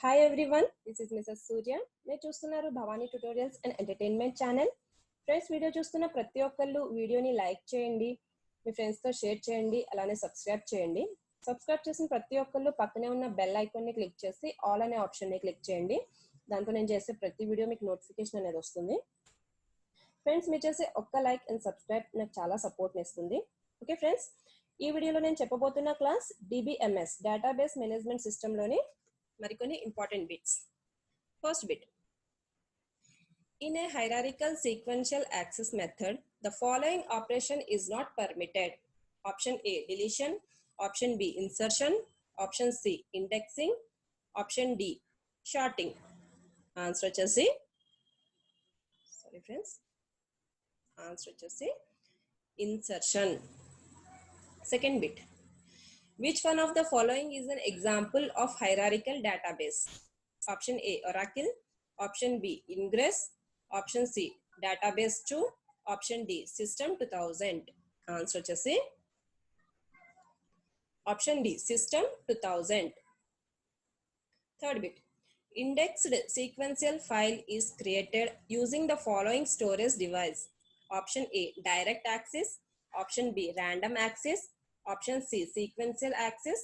Hi everyone, this is Mrs Surya. మీరు చూస్తున్నారు Bhavani tutorials and entertainment channel. Friends, video చూస్తున్న ప్రతి ఒక్కళ్ళు వీడియోని లైక్ చేయండి, మీ ఫ్రెండ్స్తో షేర్ చేయండి, అలానే సబ్స్క్రైబ్ చేయండి. సబ్స్క్రైబ్ చేసిన ప్రతి ఒక్కళ్ళు పక్కనే ఉన్న బెల్ ఐకాన్ని క్లిక్ చేసి ఆల్ అనే ఆప్షన్ని క్లిక్ చేయండి. దాంతో నేను చేసే ప్రతి వీడియో మీకు నోటిఫికేషన్ అనేది వస్తుంది. ఫ్రెండ్స్, మీరు చేసే ఒక్క లైక్ అండ్ సబ్స్క్రైబ్ నాకు చాలా సపోర్ట్ని ఇస్తుంది. ఓకే ఫ్రెండ్స్, ఈ వీడియోలో నేను చెప్పబోతున్న క్లాస్ DBMS డేటాబేస్ మేనేజ్మెంట్ సిస్టంలోని మరికొన్ని important bits. First bit. In a hierarchical sequential access method, the following operation is not permitted. Option A, deletion. Option B, insertion. Option C, indexing. Option D, sorting. Answer వచ్చేసి sorry friends, answer వచ్చేసి insertion. Second bit. Which one of the following is an example of hierarchical database? Option A, Oracle. Option B, Ingress. Option C, Database 2. Option D, System 2000. Answer వచ్చేసి Option D, System 2000. Third bit. Indexed sequential file is created using the following storage device. Option A, direct access. Option B, random access. Option C, sequential access.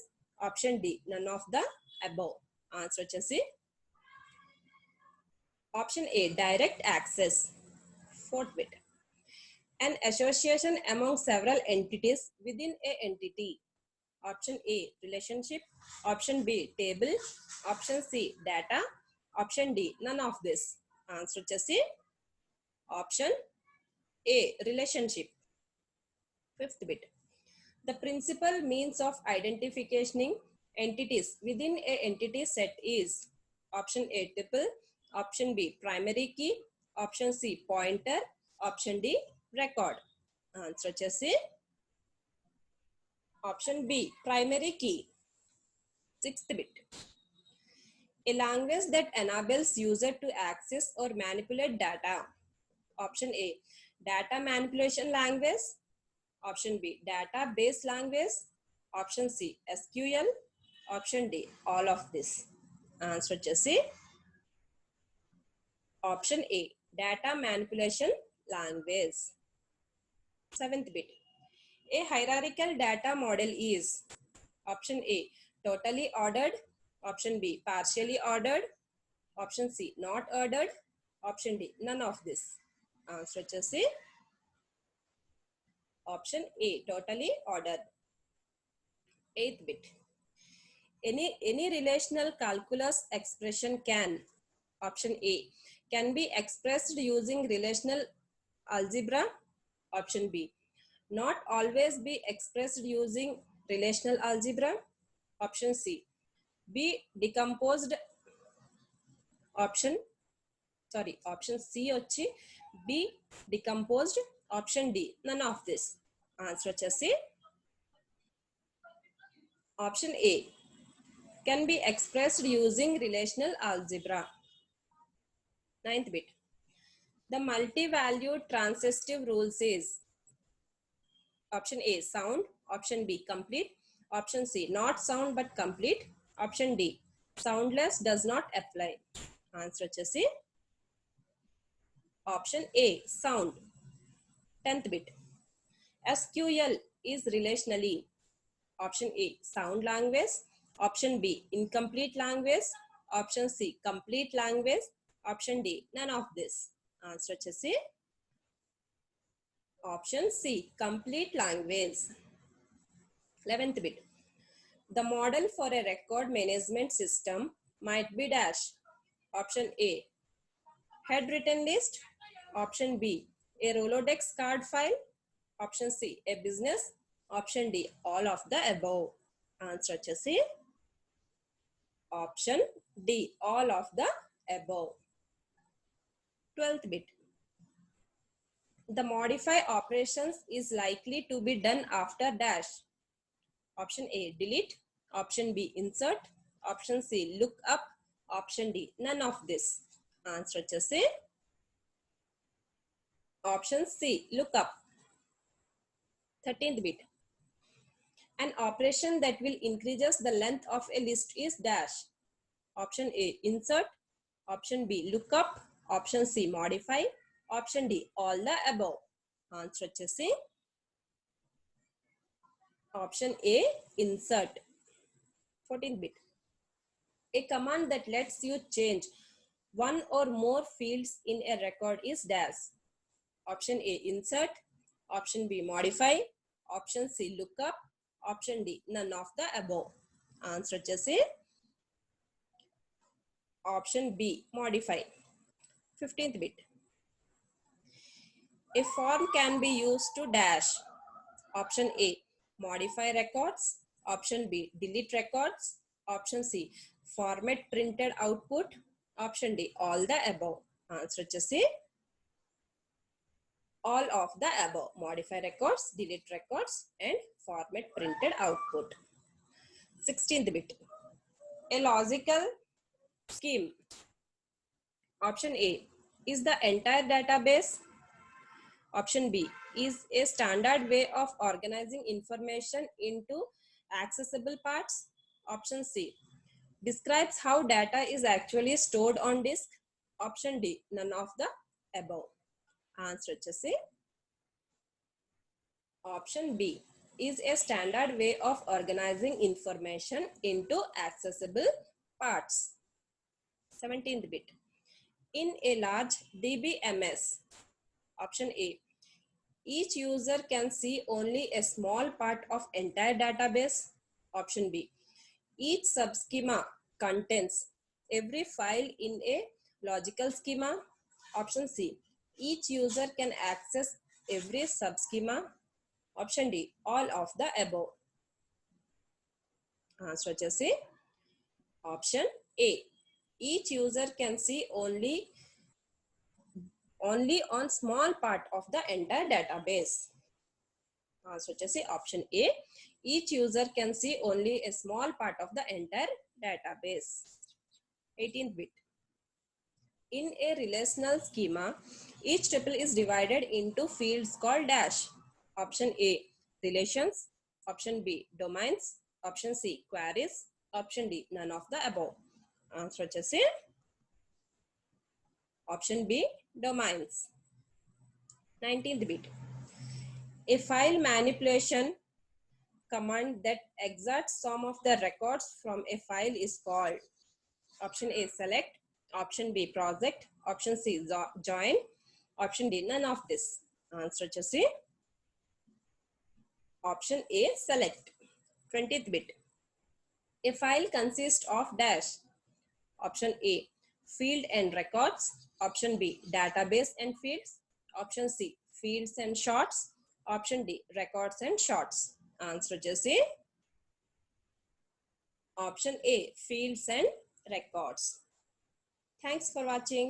Option D, none of the above. Answer వచ్చేసి Option A, direct access. Fourth bit. An association among several entities within a entity. Option A, relationship. Option B, table. Option C, data. Option D, none of this. Answer వచ్చేసి Option A, relationship. Fifth bit. The principal means of identifying entities within a entity set is Option A, tuple. Option B, primary key. Option C, pointer. Option D, record. Answer వచ్చేసి Option B, primary key. Sixth bit. A language that enables user to access or manipulate data. Option A, data manipulation language. Option B, database language. Option C, SQL. Option D, all of this. Answer వచ్చేసి Option A, data manipulation language. Seventh bit. A hierarchical data model is Option A, totally ordered. Option B, partially ordered. Option C, not ordered. Option D, none of this. Answer వచ్చేసి Option A, totally ordered. Eighth bit. Any relational calculus expression can Option A, can be expressed using relational algebra. Option B, not always be expressed using relational algebra. Option C, be decomposed. Option C వచ్చి be decomposed. Option D, none of this. Answer వచ్చేసి Option A, can be expressed using relational algebra. Ninth bit. The multi-valued transitive rules is Option A, sound. Option B, complete. Option C, not sound but complete. Option D, soundless, does not apply. Answer వచ్చేసి Option A, sound. 10th bit. SQL is relationally Option A, sound language. Option B, incomplete language. Option C, complete language. Option D, none of this. Answer వచ్చేసి Option C, complete language. 11th bit. The model for a record management system might be dash. Option A, head written list. Option B, a Rolodex card file. Option C, a business. Option D, all of the above. Answer వచ్చేసి Option D, all of the above. 12th bit. The modify operations is likely to be done after dash. Option A, delete. Option B, insert. Option C, look up. Option D, none of this. Answer వచ్చేసి Option C, look up. 13th bit. An operation that will increases the length of a list is dash. Option A, insert. Option B, lookup. Option C, modify. Option D, all the above. Answer వచ్చేసి option A, insert. 14th bit. A command that lets you change one or more fields in a record is dash. Option A, insert. Option B, modify. Option C, lookup. Option D, none of the above. Answer వచ్చేసి option B, modify. 15th bit. A form can be used to dash. Option A, modify records. Option B, delete records. Option C, format printed output. Option D, all the above. Answer వచ్చేసి all of the above. Modify records, delete records, and format printed output. 16th bit. A logical scheme. Option A is the entire database. Option B is a standard way of organizing information into accessible parts. Option C describes how data is actually stored on disk. Option D, none of the above. Answer వచ్చేసి option B is a standard way of organizing information into accessible parts. 17th bit. In a large DBMS. Option A, each user can see only a small part of entire database. Option B, each subschema contains every file in a logical schema. Option C, each user can access every subschema. Option D, all of the above. Answer వచ్చేసి option A, each user can see only on small part of the entire database. Answer వచ్చేసి option A, each user can see only a small part of the entire database. 18th bit. In a relational schema, each tuple is divided into fields called dash. Option A, relations. Option B, domains. Option C, queries. Option D, none of the above. Answer వచ్చేసి option B, domains. 19th bit. A file manipulation command that extracts some of the records from a file is called. Option A, select. Option B, project. Option C, join. Option D, none of this. Answer వచ్చేసి option A, select. 20th bit. A file consists of dash. Option A, field and records. Option B, database and fields. Option C, fields and shorts. Option D, records and shorts. Answer వచ్చేసి option A, fields and records. Thanks for watching.